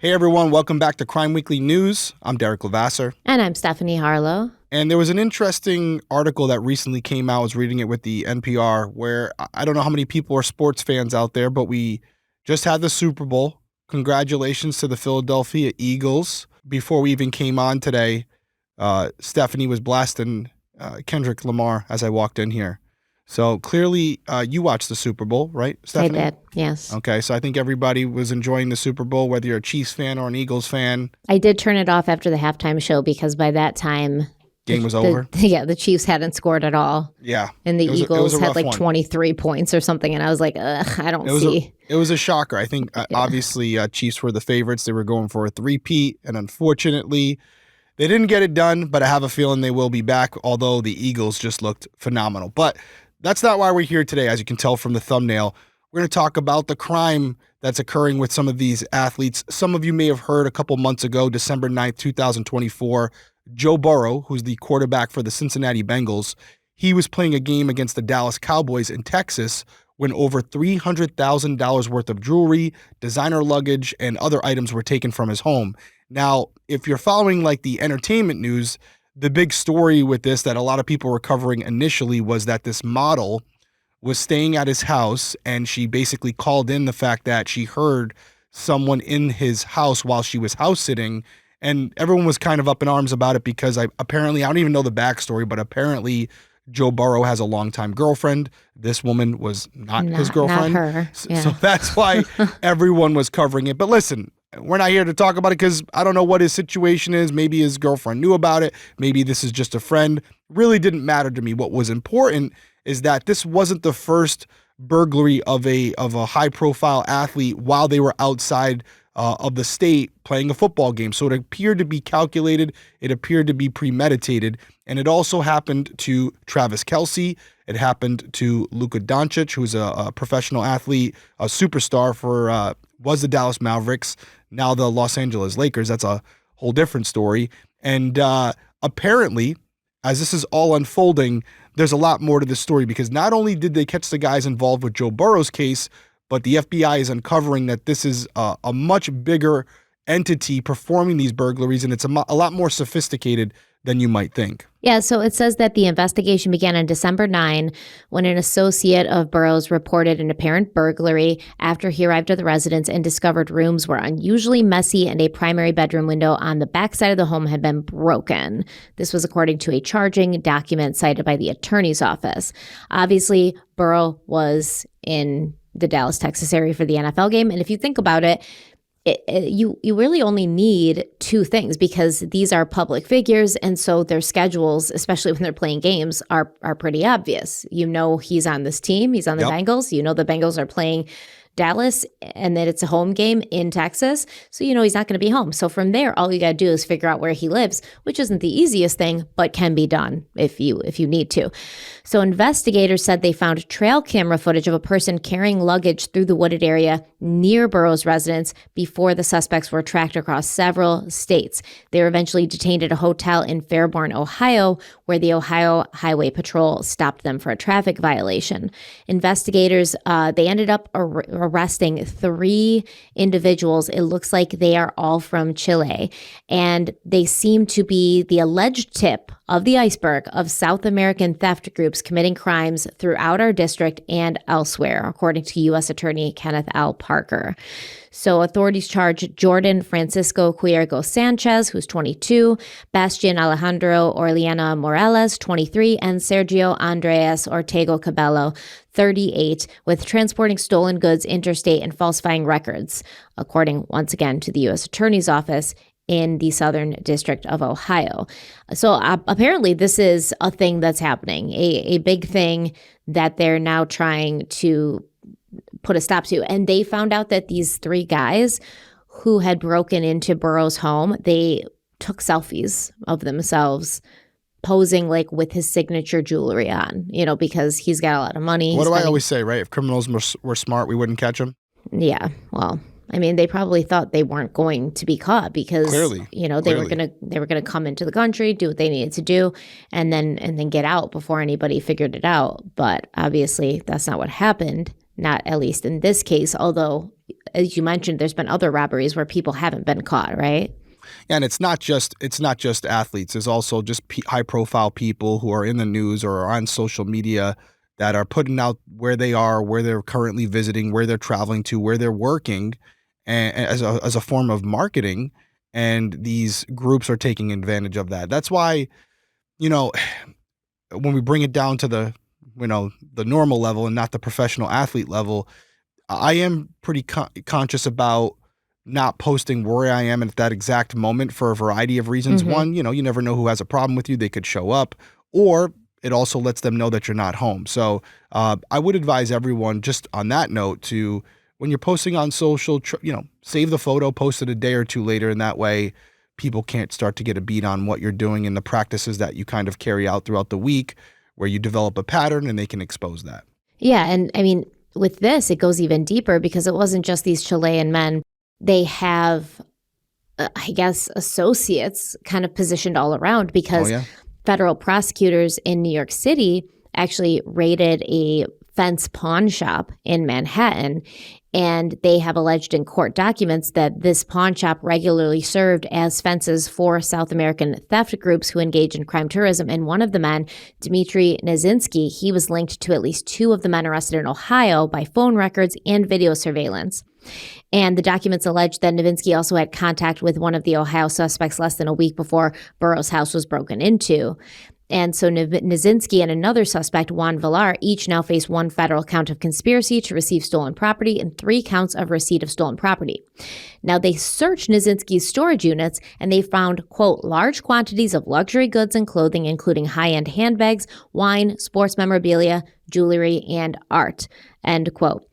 Hey everyone, welcome back to Crime Weekly News. I'm Derek Levasseur. And I'm Stephanie Harlow. And there was an interesting article that recently came out. I was reading it with the NPR where I don't know how many people are sports fans out there, but we just had the Super Bowl. Congratulations to the Philadelphia Eagles. Before we even came on today, Stephanie was blasting Kendrick Lamar as I walked in here. So clearly you watched the Super Bowl, right, Stephanie? I did, yes. Okay, so I think everybody was enjoying the Super Bowl, whether you're a Chiefs fan or an Eagles fan. I did turn it off after the halftime show because by that time... Game was over? The Chiefs hadn't scored at all. Yeah. And the Eagles had like one. 23 points or something, and I was like, I don't see. It was a shocker. I think, obviously, Chiefs were the favorites. They were going for a three-peat, and unfortunately... they didn't get it done, but I have a feeling they will be back, although the Eagles just looked phenomenal. But that's not why we're here today, as you can tell from the thumbnail. We're going to talk about the crime that's occurring with some of these athletes. Some of you may have heard a couple months ago, December 9th, 2024, Joe Burrow, who's the quarterback for the Cincinnati Bengals, he was playing a game against the Dallas Cowboys in Texas when over $300,000 worth of jewelry, designer luggage, and other items were taken from his home. Now, if you're following like the entertainment news, the big story with this that a lot of people were covering initially was that this model was staying at his house and she basically called in the fact that she heard someone in his house while she was house sitting, and everyone was kind of up in arms about it because apparently, I don't even know the backstory, but apparently Joe Burrow has a longtime girlfriend. This woman was not his girlfriend. Not her. Yeah. So that's why everyone was covering it. But listen, we're not here to talk about it because I don't know what his situation is. Maybe his girlfriend knew about it. Maybe this is just a friend. Really didn't matter to me. What was important is that this wasn't the first burglary of a high-profile athlete while they were outside of the state playing a football game. So it appeared to be calculated. It appeared to be premeditated. And it also happened to Travis Kelce. It happened to Luka Doncic, who's a professional athlete, a superstar for was the Dallas Mavericks, now the Los Angeles Lakers. That's a whole different story. And apparently, as this is all unfolding, there's a lot more to this story because not only did they catch the guys involved with Joe Burrow's case, but the FBI is uncovering that this is a much bigger entity performing these burglaries, and it's a lot more sophisticated than you might think. Yeah, so it says that the investigation began on December 9 when an associate of Burrow's reported an apparent burglary after he arrived at the residence and discovered rooms were unusually messy and a primary bedroom window on the backside of the home had been broken. This was according to a charging document cited by the attorney's office. Obviously, Burrow was in the Dallas, Texas area for the NFL game, and if you think about it, you really only need two things because these are public figures, and so their schedules, especially when they're playing games, are pretty obvious. You know he's on this team. He's on the Bengals. You know the Bengals are playing Dallas and that it's a home game in Texas. So you know he's not going to be home. So from there, all you got to do is figure out where he lives, which isn't the easiest thing, but can be done if you need to. So investigators said they found trail camera footage of a person carrying luggage through the wooded area near Burrow's residence before the suspects were tracked across several states. They were eventually detained at a hotel in Fairborn, Ohio, where the Ohio Highway Patrol stopped them for a traffic violation. Investigators, they ended up arresting 3 individuals. It looks like they are all from Chile, and they seem to be the alleged tip of the iceberg of South American theft groups committing crimes throughout our district and elsewhere, according to U.S. Attorney Kenneth L. Parker. So authorities charged Jordan Francisco Cuergo Sanchez, who's 22, Bastian Alejandro Orellana Morales, 23, and Sergio Andres Ortego Cabello, 38, with transporting stolen goods interstate and falsifying records, according once again to the U.S. Attorney's Office in the Southern District of Ohio. So apparently this is a thing that's happening, a big thing that they're now trying to put a stop to. And they found out that these 3 guys who had broken into Burrow's home, they took selfies of themselves posing like with his signature jewelry on, you know, because he's got a lot of money. What do I always say, right? If criminals were smart, we wouldn't catch them. Yeah, well, I mean, they probably thought they weren't going to be caught because, you know, they were gonna come into the country, do what they needed to do, and then get out before anybody figured it out. But obviously, that's not what happened. Not at least in this case. Although, as you mentioned, there's been other robberies where people haven't been caught, right? And it's not just athletes. There's also just high profile people who are in the news or are on social media that are putting out where they are, where they're currently visiting, where they're traveling to, where they're working, and as a form of marketing. And these groups are taking advantage of that. That's why, you know, when we bring it down to the normal level and not the professional athlete level, I am pretty conscious about not posting where I am at that exact moment for a variety of reasons. Mm-hmm. One, you never know who has a problem with you. They could show up, or it also lets them know that you're not home. So I would advise everyone, just on that note, to, when you're posting on social, save the photo, post it a day or two later, and that way people can't start to get a beat on what you're doing and the practices that you kind of carry out throughout the week, where you develop a pattern and they can expose that. Yeah, and I mean, with this, it goes even deeper, because it wasn't just these Chilean men. They have, I guess, associates kind of positioned all around, because federal prosecutors in New York City actually raided a fence pawn shop in Manhattan. And they have alleged in court documents that this pawn shop regularly served as fences for South American theft groups who engage in crime tourism. And one of the men, Dmitry Nizinski, he was linked to at least two of the men arrested in Ohio by phone records and video surveillance. And the documents allege that Nizinski also had contact with one of the Ohio suspects less than a week before Burrow's house was broken into. And so Nizinski and another suspect, Juan Villar, each now face one federal count of conspiracy to receive stolen property and 3 counts of receipt of stolen property. Now, they searched Nizinski's storage units, and they found, quote, large quantities of luxury goods and clothing, including high-end handbags, wine, sports memorabilia, jewelry, and art, end quote.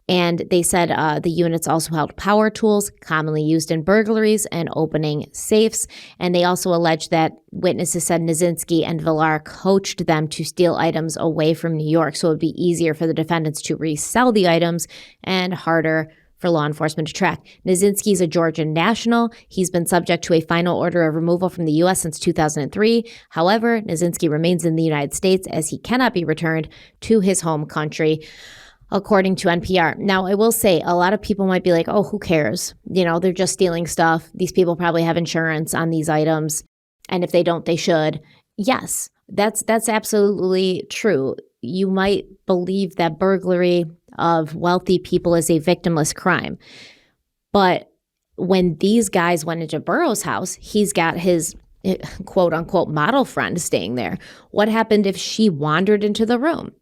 And they said the units also held power tools commonly used in burglaries and opening safes. And they also alleged that witnesses said Nizinski and Villar coached them to steal items away from New York, so it would be easier for the defendants to resell the items and harder for law enforcement to track. Nizinski is a Georgian national. He's been subject to a final order of removal from the U.S. since 2003. However, Nizinski remains in the United States, as he cannot be returned to his home country, according to NPR. Now, I will say, a lot of people might be like, oh, who cares? They're just stealing stuff. These people probably have insurance on these items. And if they don't, they should. Yes, that's absolutely true. You might believe that burglary of wealthy people is a victimless crime. But when these guys went into Burrow's house, he's got his quote unquote model friend staying there. What happened if she wandered into the room?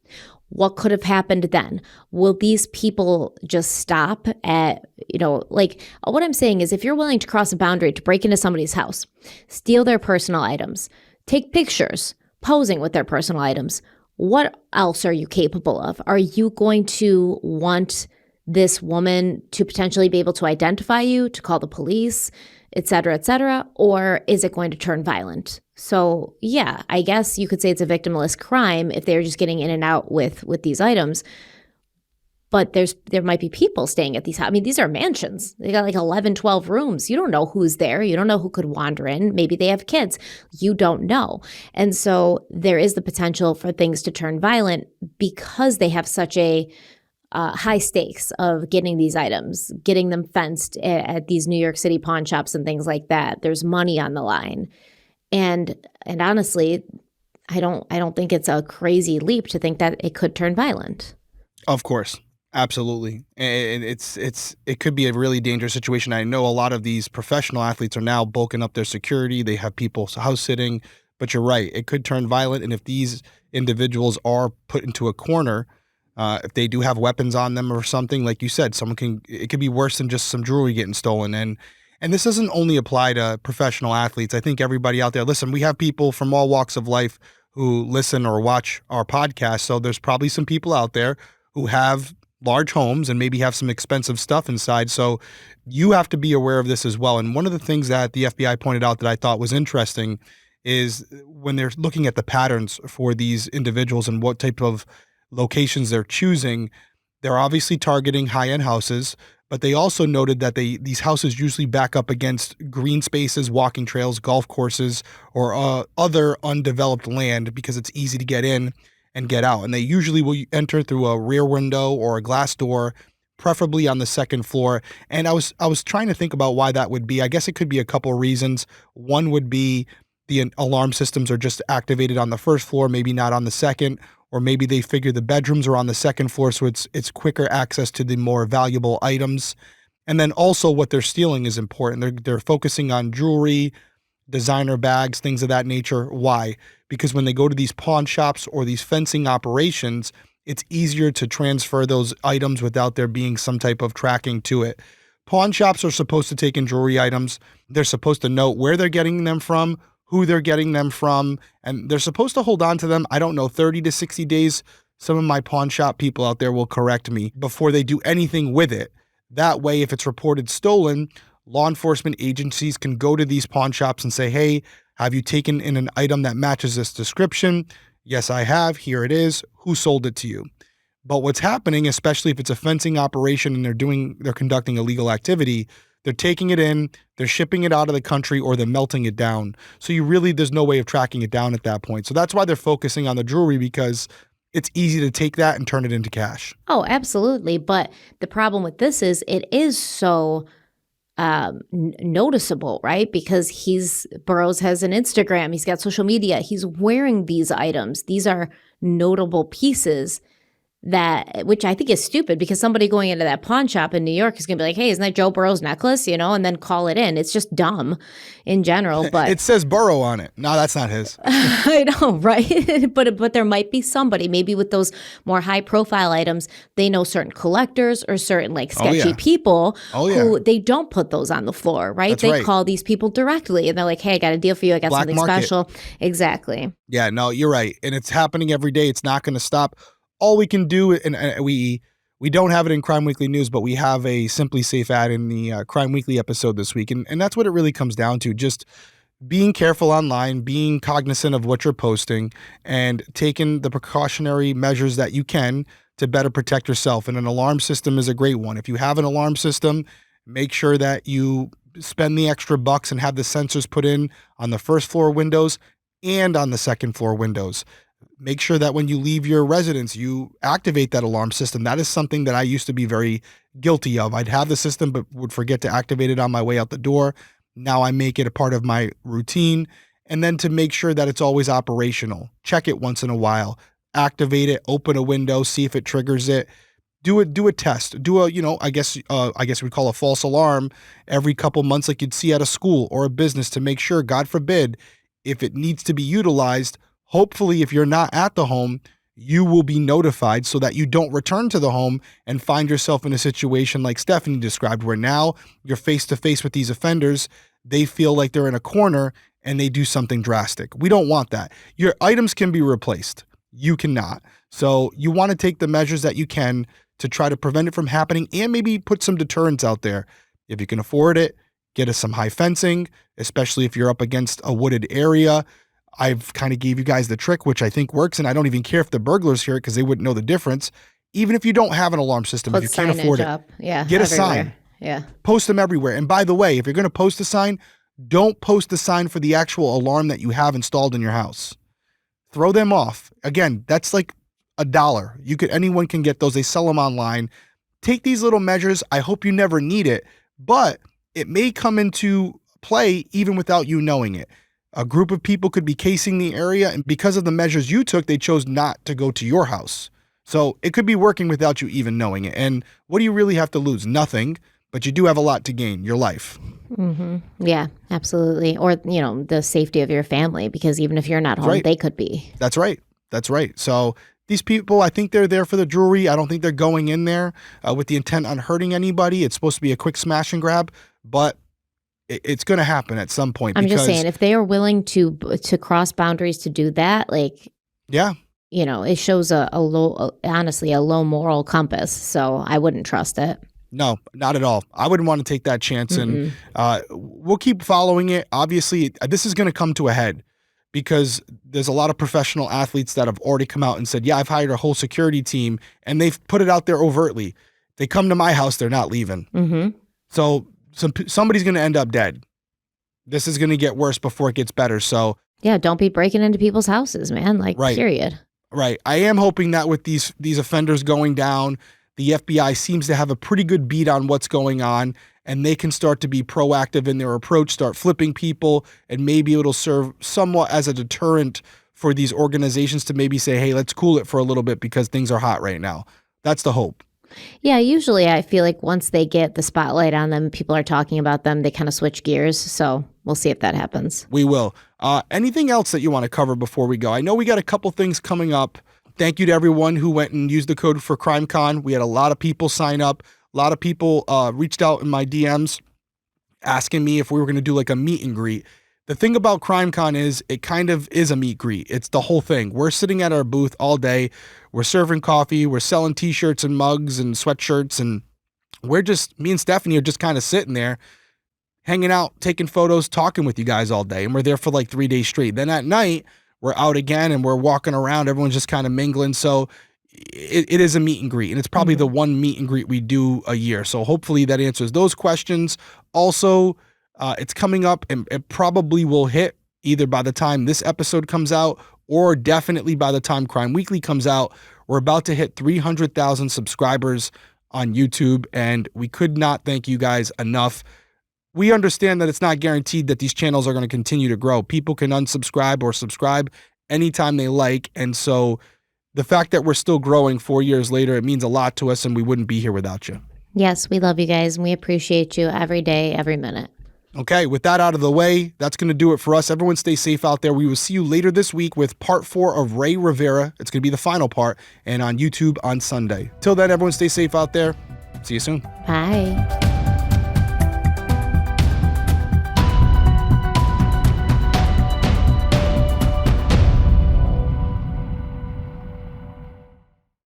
What could have happened then? Will these people just stop at, what I'm saying is, if you're willing to cross a boundary to break into somebody's house, steal their personal items, take pictures, posing with their personal items, what else are you capable of? Are you going to want this woman to potentially be able to identify you, to call the police, et cetera, or is it going to turn violent? So yeah, I guess you could say it's a victimless crime if they're just getting in and out with these items. But there might be people staying at these houses. I mean, these are mansions. They got like 11, 12 rooms. You don't know who's there. You don't know who could wander in. Maybe they have kids. You don't know. And so there is the potential for things to turn violent because they have such a high stakes of getting these items, getting them fenced at these New York City pawn shops and things like that. There's money on the line. And honestly, I don't think it's a crazy leap to think that it could turn violent. Of course. Absolutely. And it could be a really dangerous situation. I know a lot of these professional athletes are now bulking up their security. They have people house sitting, but you're right. It could turn violent. And if these individuals are put into a corner, if they do have weapons on them or something, like you said, it could be worse than just some jewelry getting stolen. And this doesn't only apply to professional athletes. I think everybody out there, listen, we have people from all walks of life who listen or watch our podcast. So there's probably some people out there who have large homes and maybe have some expensive stuff inside. So you have to be aware of this as well. And one of the things that the FBI pointed out that I thought was interesting is when they're looking at the patterns for these individuals and what type of locations they're choosing, they're obviously targeting high-end houses, but they also noted that these houses usually back up against green spaces, walking trails, golf courses, or other undeveloped land because it's easy to get in and get out. And they usually will enter through a rear window or a glass door, preferably on the second floor. And I was trying to think about why that would be. I guess it could be a couple reasons. One would be the alarm systems are just activated on the first floor, maybe not on the second, or maybe they figure the bedrooms are on the second floor, so it's quicker access to the more valuable items. And then also what they're stealing is important. They're focusing on jewelry, designer bags, things of that nature. Why? Because when they go to these pawn shops or these fencing operations, it's easier to transfer those items without there being some type of tracking to it. Pawn shops are supposed to take in jewelry items. They're supposed to note where they're getting them from, who they're getting them from, and they're supposed to hold on to them, 30 to 60 days. Some of my pawn shop people out there will correct me before they do anything with it. That way, if it's reported stolen, law enforcement agencies can go to these pawn shops and say, hey, have you taken in an item that matches this description? Yes, I have. Here it is. Who sold it to you? But what's happening, especially if it's a fencing operation and they're conducting illegal activity, they're taking it in, they're shipping it out of the country, or they're melting it down. So there's no way of tracking it down at that point. So that's why they're focusing on the jewelry, because it's easy to take that and turn it into cash. Oh, absolutely. But the problem with this is it is so noticeable, right? Because Burrows has an Instagram, he's got social media, he's wearing these items. These are notable pieces which I think is stupid, because somebody going into that pawn shop in New York is going to be like, hey, isn't that Joe Burrow's necklace? And then call it in. It's just dumb in general. But it says Burrow on it. No, that's not his. I know, right? But there might be somebody, maybe with those more high profile items, they know certain collectors or certain sketchy people who they don't put those on the floor, right? They call these people directly and they're like, hey, I got a deal for you. I got Black something market. Special. Exactly. Yeah, no, you're right. And it's happening every day. It's not going to stop. All we can do, and we don't have it in Crime Weekly News, but we have a Simply Safe ad in the Crime Weekly episode this week. And that's what it really comes down to. Just being careful online, being cognizant of what you're posting, and taking the precautionary measures that you can to better protect yourself. And an alarm system is a great one. If you have an alarm system, make sure that you spend the extra bucks and have the sensors put in on the first floor windows and on the second floor windows. Make sure that when you leave your residence, you activate that alarm system. That is something that I used to be very guilty of. I'd have the system, but would forget to activate it on my way out the door. Now I make it a part of my routine. And then to make sure that it's always operational, check it once in a while, activate it, open a window, see if it triggers it. Do a test. I guess we'd call a false alarm every couple months, like you'd see at a school or a business, to make sure, God forbid, if it needs to be utilized. Hopefully, if you're not at the home, you will be notified so that you don't return to the home and find yourself in a situation like Stephanie described, where now you're face to face with these offenders. They feel like they're in a corner and they do something drastic. We don't want that. Your items can be replaced. You cannot. So you want to take the measures that you can to try to prevent it from happening, and maybe put some deterrents out there. If you can afford it, get us some high fencing, especially if you're up against a wooded area. I've kind of gave you guys the trick, which I think works, and I don't even care if the burglars hear it because they wouldn't know the difference. Even if you don't have an alarm system, if you can't afford it, get a sign. Yeah. Post them everywhere. And by the way, if you're going to post a sign, don't post the sign for the actual alarm that you have installed in your house. Throw them off. Again, that's like $1. Anyone can get those. They sell them online. Take these little measures. I hope you never need it, but it may come into play even without you knowing it. A group of people could be casing the area, and because of the measures you took, they chose not to go to your house. So it could be working without you even knowing it. And what do you really have to lose? Nothing, but you do have a lot to gain, your life. Mm-hmm. Yeah, absolutely. Or, the safety of your family, because even if you're not home, they could be. That's right. So these people, I think they're there for the jewelry. I don't think they're going in there with the intent on hurting anybody. It's supposed to be a quick smash and grab, but it's going to happen at some point. I'm just saying, if they are willing to cross boundaries to do that, yeah, it shows a low moral compass. So I wouldn't trust it. No, not at all. I wouldn't want to take that chance. Mm-mm. And we'll keep following it. Obviously, this is going to come to a head because there's a lot of professional athletes that have already come out and said, yeah, I've hired a whole security team, and they've put it out there overtly. They come to my house, they're not leaving. Mm-hmm. So somebody's going to end up dead. This is going to get worse before it gets better. So yeah, don't be breaking into people's houses, man. Period. Right. I am hoping that with these offenders going down, the FBI seems to have a pretty good beat on what's going on, and they can start to be proactive in their approach, start flipping people, and maybe it'll serve somewhat as a deterrent for these organizations to maybe say, hey, let's cool it for a little bit because things are hot right now. That's the hope. Yeah, usually I feel like once they get the spotlight on them, people are talking about them, they kind of switch gears. So we'll see if that happens. We will. Anything else that you want to cover before we go? I know we got a couple things coming up. Thank you to everyone who went and used the code for CrimeCon. We had a lot of people sign up. A lot of people reached out in my DMs asking me if we were going to do like a meet and greet. The thing about CrimeCon is it kind of is a meet greet. It's the whole thing. We're sitting at our booth all day. We're serving coffee. We're selling t-shirts and mugs and sweatshirts. And me and Stephanie are just kind of sitting there, hanging out, taking photos, talking with you guys all day. And we're there for like 3 days straight. Then at night, we're out again and we're walking around. Everyone's just kind of mingling. So it is a meet and greet. And it's probably the one meet and greet we do a year. So hopefully that answers those questions. Also, it's coming up and it probably will hit either by the time this episode comes out or definitely by the time Crime Weekly comes out. We're about to hit 300,000 subscribers on YouTube, and we could not thank you guys enough. We understand that it's not guaranteed that these channels are going to continue to grow. People can unsubscribe or subscribe anytime they like, and so the fact that we're still growing 4 years later, it means a lot to us, and we wouldn't be here without you. Yes, we love you guys, and we appreciate you every day, every minute. Okay, with that out of the way, that's going to do it for us. Everyone stay safe out there. We will see you later this week with part 4 of Ray Rivera. It's going to be the final part, and on YouTube on Sunday. Till then, everyone stay safe out there. See you soon. Bye.